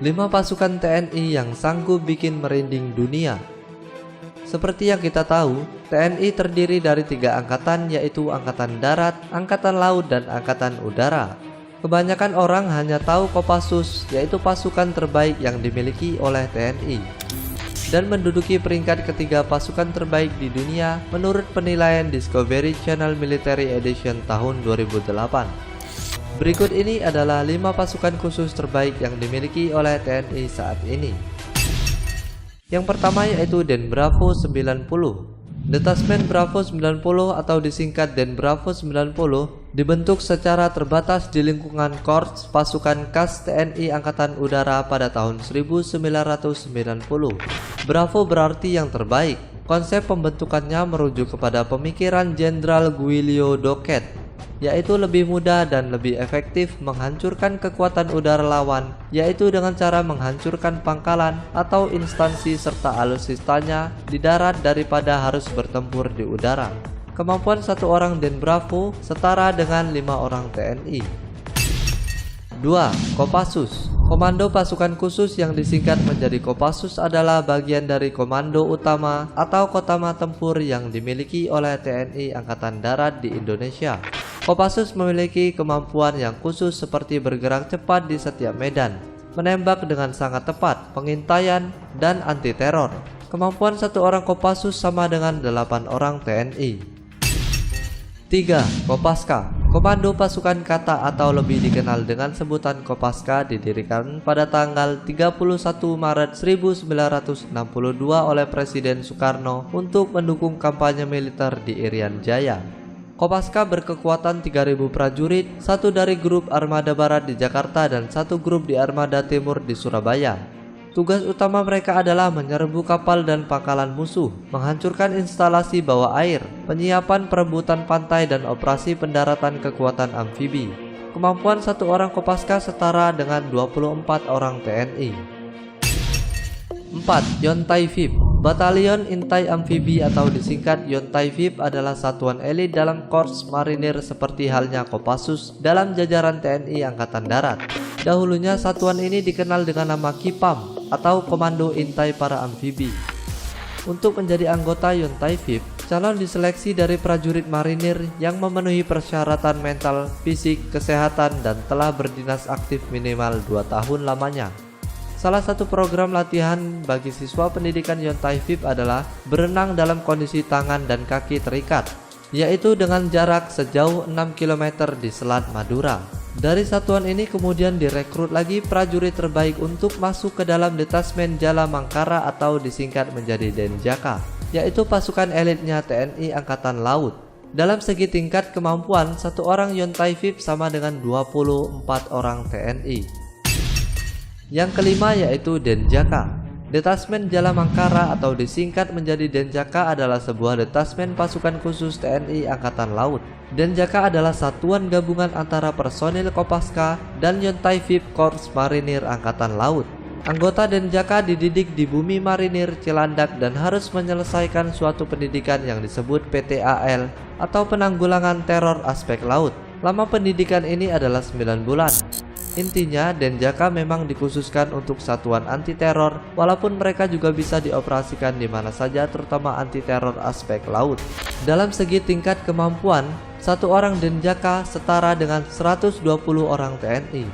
5 pasukan TNI yang sanggup bikin merinding dunia. Seperti yang kita tahu, TNI terdiri dari 3 angkatan, yaitu Angkatan Darat, Angkatan Laut, dan Angkatan Udara. Kebanyakan orang hanya tahu Kopassus, yaitu pasukan terbaik yang dimiliki oleh TNI, dan menduduki peringkat ketiga pasukan terbaik di dunia menurut penilaian Discovery Channel Military Edition tahun 2008. Berikut ini adalah 5 pasukan khusus terbaik yang dimiliki oleh TNI saat ini. Yang pertama yaitu Den Bravo 90. Detasmen Bravo 90 atau disingkat Den Bravo 90 dibentuk secara terbatas di lingkungan Korps Pasukan Khas TNI Angkatan Udara pada tahun 1990. Bravo berarti yang terbaik. Konsep pembentukannya merujuk kepada pemikiran Jenderal Giulio Docet, yaitu lebih mudah dan lebih efektif menghancurkan kekuatan udara lawan, yaitu dengan cara menghancurkan pangkalan atau instansi serta alutsistanya di darat daripada harus bertempur di udara. Kemampuan satu orang Den Bravo setara dengan 5 orang TNI. 2. Kopassus. Komando pasukan khusus yang disingkat menjadi Kopassus adalah bagian dari komando utama atau kotama tempur yang dimiliki oleh TNI Angkatan Darat di Indonesia. Kopassus memiliki kemampuan yang khusus seperti bergerak cepat di setiap medan, menembak dengan sangat tepat, pengintaian, dan anti-teror. Kemampuan satu orang Kopassus sama dengan 8 orang TNI. 3. Kopaska. Komando pasukan kata atau lebih dikenal dengan sebutan Kopaska didirikan pada tanggal 31 Maret 1962 oleh Presiden Soekarno untuk mendukung kampanye militer di Irian Jaya. Kopaska berkekuatan 3.000 prajurit, 1 dari grup Armada Barat di Jakarta dan 1 grup di Armada Timur di Surabaya. Tugas utama mereka adalah menyerbu kapal dan pangkalan musuh, menghancurkan instalasi bawah air, penyiapan perebutan pantai dan operasi pendaratan kekuatan amfibi. Kemampuan satu orang Kopaska setara dengan 24 orang TNI. 4. Yontai VIP. Batalion Intai Amfibi atau disingkat Yontai VIP adalah satuan elit dalam Korps Marinir seperti halnya Kopassus dalam jajaran TNI Angkatan Darat. Dahulunya satuan ini dikenal dengan nama KIPAM atau Komando Intai Para Amfibi. Untuk menjadi anggota Yontai VIP, calon diseleksi dari prajurit marinir yang memenuhi persyaratan mental, fisik, kesehatan, dan telah berdinas aktif minimal 2 tahun lamanya. Salah satu program latihan bagi siswa pendidikan Yontai VIP adalah berenang dalam kondisi tangan dan kaki terikat, yaitu dengan jarak sejauh 6 km di Selat Madura. Dari satuan ini kemudian direkrut lagi prajurit terbaik untuk masuk ke dalam detasmen Jala Mangkara atau disingkat menjadi Denjaka, yaitu pasukan elitnya TNI Angkatan Laut. Dalam segi tingkat kemampuan, satu orang Yontai VIP sama dengan 24 orang TNI. Yang kelima yaitu Denjaka. Detasmen Jala Mangkara atau disingkat menjadi Denjaka adalah sebuah detasmen pasukan khusus TNI Angkatan Laut. Denjaka adalah satuan gabungan antara personil Kopaska dan Yontai VIP Korps Marinir Angkatan Laut. Anggota Denjaka dididik di bumi marinir Cilandak dan harus menyelesaikan suatu pendidikan yang disebut PTAL atau penanggulangan teror aspek laut. Lama pendidikan ini adalah 9 bulan. Intinya, Denjaka memang dikhususkan untuk satuan anti-teror, walaupun mereka juga bisa dioperasikan di mana saja, terutama anti-teror aspek laut. Dalam segi tingkat kemampuan, satu orang Denjaka setara dengan 120 orang TNI.